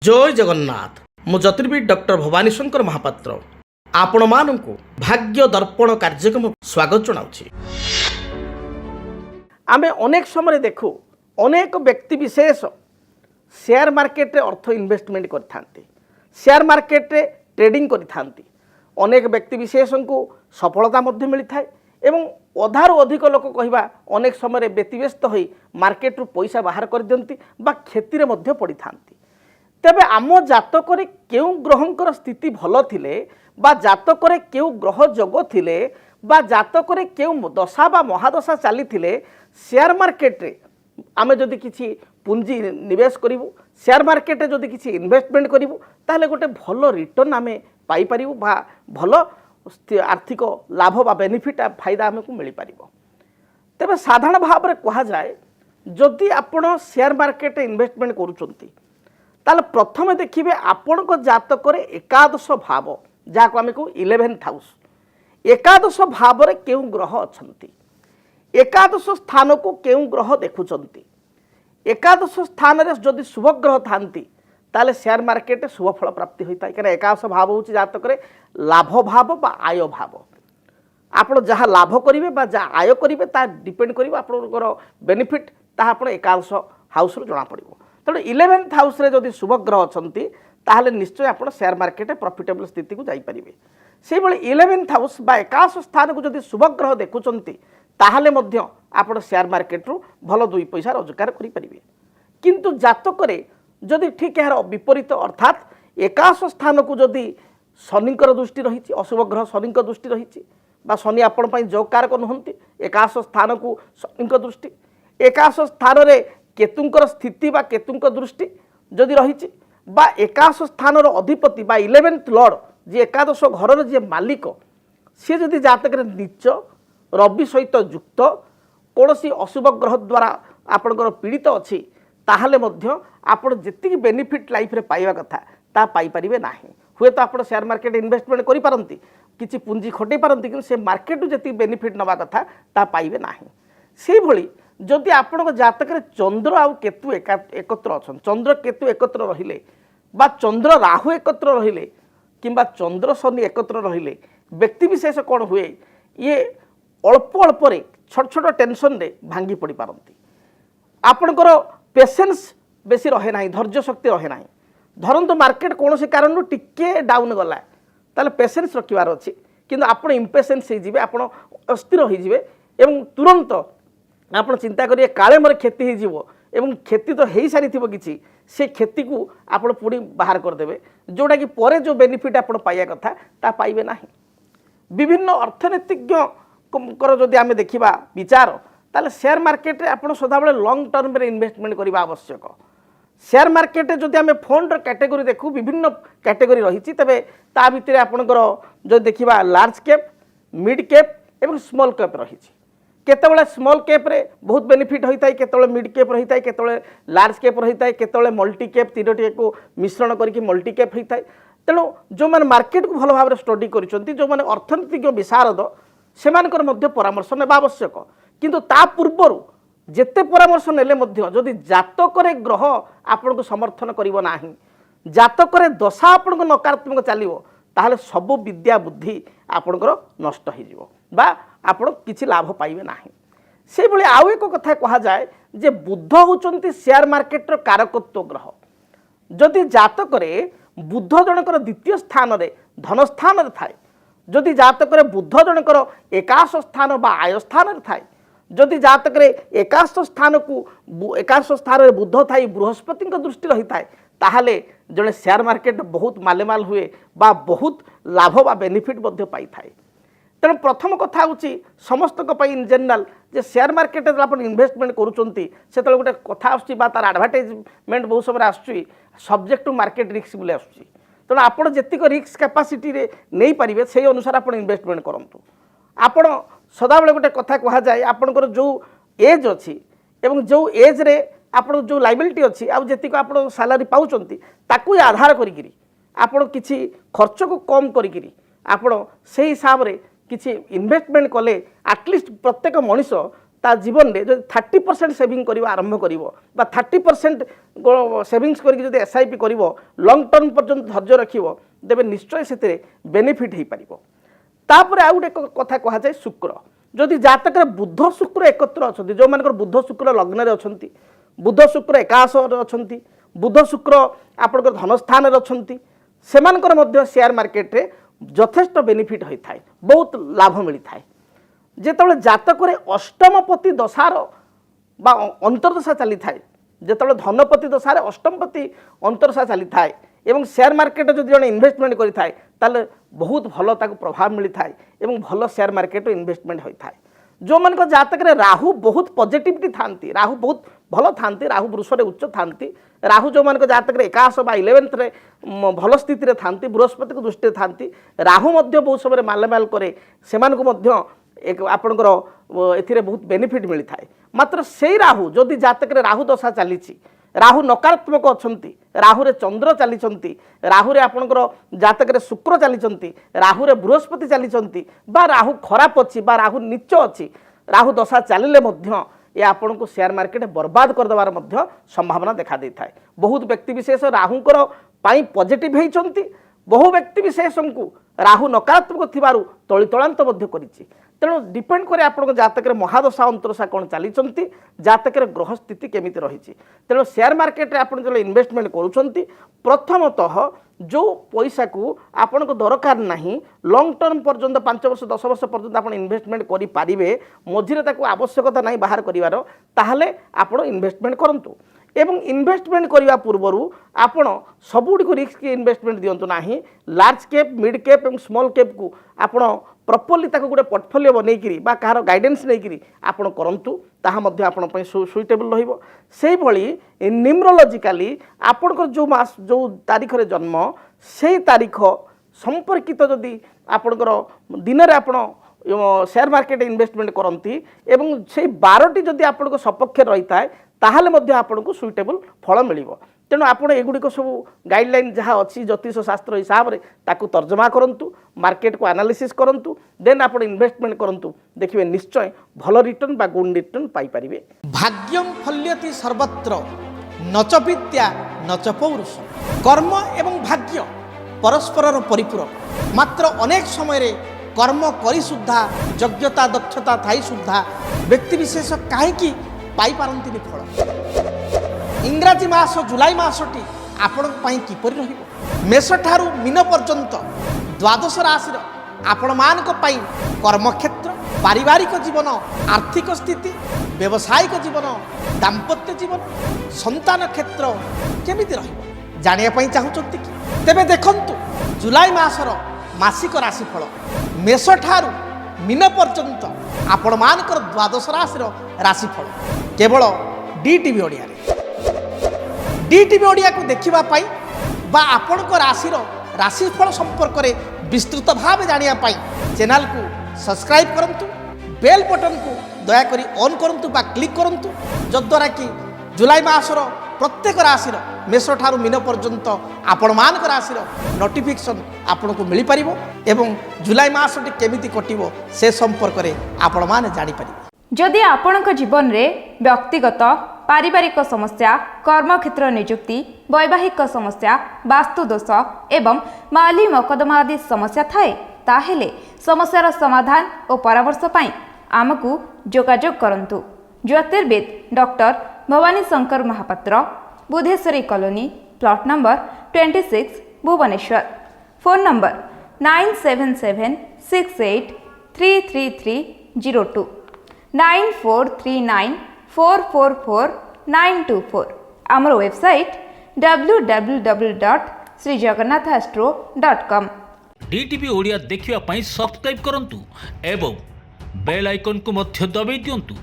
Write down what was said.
जय जगन्नाथ मु ज्योतिर्विद डॉक्टर भवानी शंकर महापात्र आपण मानू भाग्य दर्पण कार्यक्रम स्वागत जनाऊँ। आमे अनेक समय देखू अनेक व्यक्ति विशेष शेयर मार्केट रे अर्थ इन्वेस्टमेंट करथांती, शेयर मार्केट रे ट्रेडिंग करथांती। अनेक व्यक्ति विशेष को सफलता मध्य मिली थाए एवं अधारू अधिक लोक कहवा अनेक समय व्यतिव्यस्त हो मार्केट रु पैसा बाहर कर दियंती बा क्षति रे मध्य पड़ी थांती। तेबे आम जातक केउ ग्रहंकर स्थिति भल थिले बा जातक केउ ग्रह जोग थिले बा जातक केउ दशा बा महादशा चली थिले शेयर मार्केट रे आमे जदि किछि पूंजी निवेश करिवु, शेयर मार्केट रे जदि किछि इन्वेस्टमेंट करिवु ताहले गोटे भल रिटर्न आमे पाई परिवु बा भल आर्थिक लाभ बा बेनिफिट फायदा आमको मिल पारिबो। तेबे साधारण भाव में कहा जाए जदि आपण शेयर मार्केट रे इन्वेस्टमेंट करूचंती ताले प्रथम देखिए आपण को जातक एकादश भाव जहाँ आम कहू 11th हाउस, एकादश भाव में केउ ग्रह अच्छा, एकादश स्थान को केउ ग्रह देखुंट, एकादश स्थान में जदि शुभ ग्रह थांती ताले शेयर मार्केट शुभ फल प्राप्ति होता है। कहीं एकादश भाव हूँ जातक लाभ भाव बा आय भाव, आप जहाँ लाभ करेंगे बा जहाँ आय करेंगे ता डिपेंड कर आपंकर बेनिफिट ता आप एकादश हाउस जना पड़। तेणु 11th हाउस रे जदि शुभ ग्रह अच्छा ताहले निश्चय आप शेयर मार्केट प्रॉफिटेबल स्थिति को जाइपारे। से 11th हाउस बा एकादश स्थान को जदि शुभ ग्रह देखुंट ताहले मध्य आप शेयर मार्केट रु भल दुई पैसा रोजगार करें। किंतु जातक जदि ठीक यार विपरीत अर्थात एकादश स्थान को जदि शनिकर दृष्टि रही, अशुभ ग्रह शनिक दृष्टि रही बा शनि आपण जोग कारक नुहंती, एकादश स्थान को शनिक दृष्टि, एकादश स्थान रे केतुंकर स्थिति बा केतुंक दृष्टि जदि रही बा एकादश स्थान अधिपति बा 11th लॉर्ड जी एकादश घर जी मालिक सी जदि जातक नीच रवि सहित युक्त कौन सी अशुभ ग्रह द्वारा आपणकर पीड़ित अच्छी ताहले मध्य आपण जेतिक बेनिफिट लाइफ रे पाइबा कथा ता पाई परिबे नाही। हुए तो आप शेयर मार्केट इन्वेस्टमेंट करि पारंती, किछि पूंजी खटै पारंती, कि से मार्केट जेतिक बेनिफिट नबा कथा ता पाइबे नाही। से भली जदि आपण जातक चंद्र आउ केतु एकत्र अच्छा, चंद्र केतु एकत्र रहिले बा चंद्र राहु एकत्र रहिले किंबा चंद्र शनि एकत्र रहिले व्यक्ति विशेष कौन हुए ये अल्प अल्प छोट छोट टेंशन रे भांगी पड़ी पारंती। आपणकर पेशेंस बेसी रहे ना, धैर्य शक्ति रहे ना। धरंतु मार्केट कौन से कारण टिके डाउन गला ताले पेशेंस रखिबार अछि, किंतु आपण इम्पेशेंस हो जिवे, आपण अस्थिर हो जिवे एवं तुरंत आप चिंता करिए काले मोर क्षति हो क्षति तो हो सारी किसी से क्षति को आप पुणी बाहर करदे जोटा कि परे जो बेनिफिट आप पाइबा कथा ता पाइबे ना। विभिन्न अर्थनीतिज्ञ जदि आम देखा विचार ताले शेयर मार्केट रे आप सदाबले लॉन्ग टर्म रे इन्वेस्टमेंट करने आवश्यक। शेयर मार्केट रे जदि आम फंड कैटेगरी देखू विभिन्न कैटेगरी रही तेरे ता भितर आपणकर जो देखा लार्ज कैप, मिड कैप एवं स्मॉल कैप रही। केतबले स्मॉल कैप रे बहुत बेनिफिट होता है, केतबले मिड कैप रही है, केतबले लार्ज कैप रही है, केतबले मल्टी कैप तीनोटी को मिश्रण करके मल्टी कैप होता है। तेणु जो मैंने मार्केट को भल भाव स्टडी करिसेंती, जो मैंने अर्थनीतिज्ञ विशारद सेमानकर मध्य परामर्श नेबा आवश्यक। किंतु ता पूर्वरु जेते परामर्श नेले मध्य जदि जातक ग्रह आपन को समर्थन करिवो नाही, जातक दशा आपन को नकारात्मक चलिवो ताहले सब विद्या बुद्धि आपनकर नष्ट हो जिवो बा आपण किछि लाभ पाइबे नाही। से भली आउ एक कथा कहा जाए जे बुध होचंती शेयर मार्केट रो कारकत्व ग्रह। जदि जातक बुध जनकर द्वितीय स्थान रे धन स्थान रे थाए, जदि जातक बुध जनकर एकादश स्थान बा आय स्थान रे थाए, जदि जातक एकादश स्थान को एकादश स्थान रे बुध थाई बृहस्पति दृष्टि रही थाए ताहले जड़े शेयर मार्केट बहुत मालेमाल हुए बा बहुत लाभ बा बेनिफिट मध्य पाई थाए। तेणु प्रथम कथा हूँ समस्त इन जेनराल जे शेयर मार्केट आप इन्वेस्टमेंट करुँचे से गोटे कथा आसुची बा तार एडभार्टाइजमेंट बहुत समय आसुची सब्जेक्ट टू मार्केट रिस्क बोले आसुची। तेणु आपड़ जेतिक रिस्क कैपेसिटी रे नहीं पारिबे से अनुसार आप इन्वेस्टमेंट करंतु। आपण सदाबले गोटे कथा कहा जाए आपणकर जो एज अच्छी एवं जो एज रे आपण जो लाइबिलिटी अच्छी आउ जेतिक आप सैलरी पाउचंती ताकू आधार करिकिरी आपण किछि खर्च को कम करिकिरी आपण से हिसाब रे किछि इन्वेस्टमेंट कले एटलिस्ट प्रत्येक मनीष ତା ଜୀବନରେ ଯଦି 30% ସେଭିଂ କରିବା ଆରମ୍ଭ କରିବ ବା 30% ସେଭିଂସ୍ କରିକି ଯଦି SIP କରିବ ଲଙ୍ଗ୍ ଟର୍ମ ପର୍ଯ୍ୟନ୍ତ ଧୈର୍ଯ୍ୟ ରଖିବ ତେବେ ନିଶ୍ଚୟ ସେଥିରେ ବେନିଫିଟ୍ ହେଇପାରିବ। ତାପରେ ଆଉ ଗୋଟେ କଥା କୁହାଯାଏ ଶୁକ୍ର। ଯଦି ଜାତକରେ ବୁଧ ଶୁକ୍ର ଏକତ୍ର ଅଛନ୍ତି, ଯେଉଁମାନଙ୍କର ବୁଧ ଶୁକ୍ର ଲଗ୍ନରେ ଅଛନ୍ତି, ବୁଧ ଶୁକ୍ର ଏକାଦଶରେ ଅଛନ୍ତି, ବୁଧ ଶୁକ୍ର ଆପଣଙ୍କର ଧନସ୍ଥାନରେ ଅଛନ୍ତି, ସେମାନଙ୍କର ମଧ୍ୟ ସେୟାର ମାର୍କେଟରେ ଯଥେଷ୍ଟ ବେନିଫିଟ୍ ହୋଇଥାଏ, ବହୁତ ଲାଭ ମିଳିଥାଏ। ଯେତେବେଳେ ଜାତକରେ ଅଷ୍ଟମପତି ଦଶାର ବା ଅନ୍ତର୍ଦଶା ଚାଲିଥାଏ, ଯେତେବେଳେ ଧନପତି ଦଶାରେ ଅଷ୍ଟମପତି ଅନ୍ତର୍ଦଶା ଚାଲିଥାଏ ଏବଂ ସେୟାର ମାର୍କେଟରେ ଯଦି ଜଣେ ଇନଭେଷ୍ଟମେଣ୍ଟ କରିଥାଏ ତାହେଲେ ବହୁତ ଭଲ ତାକୁ ପ୍ରଭାବ ମିଳିଥାଏ ଏବଂ ଭଲ ସେୟାର ମାର୍କେଟରେ ଇନଭେଷ୍ଟମେଣ୍ଟ ହୋଇଥାଏ। ଯେଉଁମାନଙ୍କ ଜାତକରେ ରାହୁ ବହୁତ ପଜିଟିଭିଟି ଥାନ୍ତି, ରାହୁ ବହୁତ ଭଲ ଥାନ୍ତି, ରାହୁ ବୃଷରେ ଉଚ୍ଚ ଥାନ୍ତି, ରାହୁ ଯେଉଁମାନଙ୍କ ଜାତକରେ ଏକାଦଶ ବା 11th ଭଲ ସ୍ଥିତିରେ ଥାନ୍ତି, ବୃହସ୍ପତିକୁ ଦୃଷ୍ଟିରେ ଥାନ୍ତି, ରାହୁ ମଧ୍ୟ ବହୁତ ସମୟରେ ମାଲମାଲ କରେ, ସେମାନଙ୍କୁ ମଧ୍ୟ ଆପଣଙ୍କର ଏଥିରେ ବହୁତ ବେନିଫିଟ୍ ମିଳିଥାଏ। ମାତ୍ର ସେଇ ରାହୁ ଯଦି ଜାତକରେ ରାହୁ ଦଶା ଚାଲିଛି, ରାହୁ ନକାରାତ୍ମକ ଅଛନ୍ତି, ରାହୁରେ ଚନ୍ଦ୍ର ଚାଲିଛନ୍ତି, ରାହୁରେ ଆପଣଙ୍କର ଜାତକରେ ଶୁକ୍ର ଚାଲିଛନ୍ତି, ରାହୁରେ ବୃହସ୍ପତି ଚାଲିଛନ୍ତି ବା ରାହୁ ଖରାପ ଅଛି ବା ରାହୁ ନୀଚ ଅଛି, ରାହୁ ଦଶା ଚାଲିଲେ ମଧ୍ୟ ଏ ଆପଣଙ୍କୁ ସେୟାର ମାର୍କେଟ ବର୍ବାଦ କରିଦେବାର ମଧ୍ୟ ସମ୍ଭାବନା ଦେଖା ଦେଇଥାଏ। ବହୁତ ବ୍ୟକ୍ତିବିଶେଷ ରାହୁଙ୍କର ପାଇଁ ପଜିଟିଭ୍ ହେଇଛନ୍ତି, ବହୁ ବ୍ୟକ୍ତିବିଶେଷଙ୍କୁ ରାହୁ ନକାରାତ୍ମକ ଥିବାରୁ ତଳିତଳାନ୍ତ ମଧ୍ୟ କରିଛି। ତେଣୁ ଡିପେଣ୍ଡ କରେ ଆପଣଙ୍କ ଜାତକରେ ମହାଦଶା ଅନ୍ତର୍ଦଶା କ'ଣ ଚାଲିଛନ୍ତି, ଜାତକରେ ଗ୍ରହ ସ୍ଥିତି କେମିତି ରହିଛି। ତେଣୁ ସେୟାର ମାର୍କେଟରେ ଆପଣ ଯେତେବେଳେ ଇନଭେଷ୍ଟମେଣ୍ଟ କରୁଛନ୍ତି, ପ୍ରଥମତଃ ଯେଉଁ ପଇସାକୁ ଆପଣଙ୍କ ଦରକାର ନାହିଁ ଲଙ୍ଗ୍ ଟର୍ମ ପର୍ଯ୍ୟନ୍ତ 5 ବର୍ଷ 10 ବର୍ଷ ପର୍ଯ୍ୟନ୍ତ ଆପଣ ଇନଭେଷ୍ଟମେଣ୍ଟ କରିପାରିବେ, ମଝିରେ ତାକୁ ଆବଶ୍ୟକତା ନାହିଁ ବାହାର କରିବାର, ତାହେଲେ ଆପଣ ଇନଭେଷ୍ଟମେଣ୍ଟ କରନ୍ତୁ। ଏବଂ ଇନଭେଷ୍ଟମେଣ୍ଟ କରିବା ପୂର୍ବରୁ ଆପଣ ସବୁଗୁଡ଼ିକୁ ରିସ୍କ ଇନଭେଷ୍ଟମେଣ୍ଟ ଦିଅନ୍ତୁ ନାହିଁ। ଲାର୍ଜ କ୍ୟାପ୍, ମିଡ୍ କ୍ୟାପ୍ ଏବଂ ସ୍ମଲ୍ କ୍ୟାପ୍କୁ ଆପଣ ପ୍ରପରଲି ତାକୁ ଗୋଟେ ପୋର୍ଟଫୋଲିଓ ବନେଇକିରି ବା କାହାର ଗାଇଡେନ୍ସ ନେଇକିରି ଆପଣ କରନ୍ତୁ, ତାହା ମଧ୍ୟ ଆପଣଙ୍କ ପାଇଁ ସୁଇଟେବଲ୍ ରହିବ। ସେଇଭଳି ନ୍ୟୁମରୋଲୋଜିକାଲି ଆପଣଙ୍କର ଯେଉଁ ତାରିଖରେ ଜନ୍ମ, ସେଇ ତାରିଖ ସମ୍ପର୍କିତ ଯଦି ଆପଣଙ୍କର ଦିନରେ ଆପଣ ସେୟାର ମାର୍କେଟ ଇନଭେଷ୍ଟମେଣ୍ଟ କରନ୍ତି ଏବଂ ସେଇ 12ଟି ଯଦି ଆପଣଙ୍କ ସପକ୍ଷରେ ରହିଥାଏ ତାହେଲେ ମଧ୍ୟ ଆପଣଙ୍କୁ ସୁଇଟେବଲ୍ ଫଳ ମିଳିବ। ତେଣୁ ଆପଣ ଏଗୁଡ଼ିକ ସବୁ ଗାଇଡ଼ଲାଇନ୍ ଯାହା ଅଛି ଜ୍ୟୋତିଷ ଶାସ୍ତ୍ର ହିସାବରେ ତାକୁ ତର୍ଜମା କରନ୍ତୁ, ମାର୍କେଟକୁ ଆନାଲିସିସ୍ କରନ୍ତୁ, ଦେନ୍ ଆପଣ ଇନଭେଷ୍ଟମେଣ୍ଟ କରନ୍ତୁ, ଦେଖିବେ ନିଶ୍ଚୟ ଭଲ ରିଟର୍ନ ବା ଗୁଡ୍ ରିଟର୍ନ ପାଇପାରିବେ। ଭାଗ୍ୟଂ ଫଲ୍ୟତି ସର୍ବତ୍ର ନଚ ବିଦ୍ୟା ନଚ ପୌରୁଷ। କର୍ମ ଏବଂ ଭାଗ୍ୟ ପରସ୍ପରର ପରିପୂରକ, ମାତ୍ର ଅନେକ ସମୟରେ କର୍ମ କରି ସୁଦ୍ଧା ଯୋଗ୍ୟତା ଦକ୍ଷତା ଥାଇ ସୁଦ୍ଧା ବ୍ୟକ୍ତିବିଶେଷ କାହିଁକି ପାଇପାରନ୍ତିନି ଫଳ। ଇଂରାଜୀ ମାସ ଜୁଲାଇ ମାସଟି ଆପଣଙ୍କ ପାଇଁ କିପରି ରହିବ? ମେଷଠାରୁ ମୀନ ପର୍ଯ୍ୟନ୍ତ ଦ୍ୱାଦଶ ରାଶିର ଆପଣମାନଙ୍କ ପାଇଁ କର୍ମକ୍ଷେତ୍ର, ପାରିବାରିକ ଜୀବନ, ଆର୍ଥିକ ସ୍ଥିତି, ବ୍ୟବସାୟିକ ଜୀବନ, ଦାମ୍ପତ୍ୟ ଜୀବନ, ସନ୍ତାନ କ୍ଷେତ୍ର କେମିତି ରହିବ ଜାଣିବା ପାଇଁ ଚାହୁଁଛନ୍ତି କି? ତେବେ ଦେଖନ୍ତୁ ଜୁଲାଇ ମାସର ମାସିକ ରାଶିଫଳ ମେଷଠାରୁ ମୀନ ପର୍ଯ୍ୟନ୍ତ ଆପଣମାନଙ୍କର ଦ୍ୱାଦଶ ରାଶିର ରାଶିଫଳ କେବଳ DTV ଓଡ଼ିଆରେ। DTV ଓଡ଼ିଆକୁ ଦେଖିବା ପାଇଁ ବା ଆପଣଙ୍କ ରାଶିର ରାଶିଫଳ ସମ୍ପର୍କରେ ବିସ୍ତୃତ ଭାବେ ଜାଣିବା ପାଇଁ ଚ୍ୟାନେଲକୁ ସବସ୍କ୍ରାଇବ୍ କରନ୍ତୁ, ବେଲ୍ ବଟନକୁ ଦୟାକରି ଅନ୍ କରନ୍ତୁ ବା କ୍ଲିକ୍ କରନ୍ତୁ, ଯଦ୍ୱାରା କି ଜୁଲାଇ ମାସର ପ୍ରତ୍ୟେକ ରାଶିର ମେଷଠାରୁ ମୀନ ପର୍ଯ୍ୟନ୍ତ ଆପଣମାନଙ୍କ ରାଶିର ନୋଟିଫିକେସନ୍ ଆପଣଙ୍କୁ ମିଳିପାରିବ ଏବଂ ଜୁଲାଇ ମାସଟି କେମିତି କଟିବ ସେ ସମ୍ପର୍କରେ ଆପଣମାନେ ଜାଣିପାରିବେ। ଯଦି ଆପଣଙ୍କ ଜୀବନରେ ବ୍ୟକ୍ତିଗତ ପାରିବାରିକ ସମସ୍ୟା, କର୍ମକ୍ଷେତ୍ର ନିଯୁକ୍ତି, ବୈବାହିକ ସମସ୍ୟା, ବାସ୍ତୁଦୋଷ ଏବଂ ମାଲି ମକଦ୍ଦମା ଆଦି ସମସ୍ୟା ଥାଏ, ତାହେଲେ ସମସ୍ୟାର ସମାଧାନ ଓ ପରାମର୍ଶ ପାଇଁ ଆମକୁ ଯୋଗାଯୋଗ କରନ୍ତୁ। ଜ୍ୟୋତିର୍ବିଦ doctor Bhabani Shankar Mahapatra, Budheswari colony, plot number 26, Bhubaneswar. Phone number 9776833302 9439444924। ଆମର ୱେବସାଇଟ୍ www.srijagannathastro.com। DTV ଓଡ଼ିଆ ଦେଖିବା ପାଇଁ ସବସ୍କ୍ରାଇବ୍ କରନ୍ତୁ ଏବଂ ବେଲ୍ ଆଇକନ୍କୁ ମଧ୍ୟ ଦବାଇ ଦିଅନ୍ତୁ।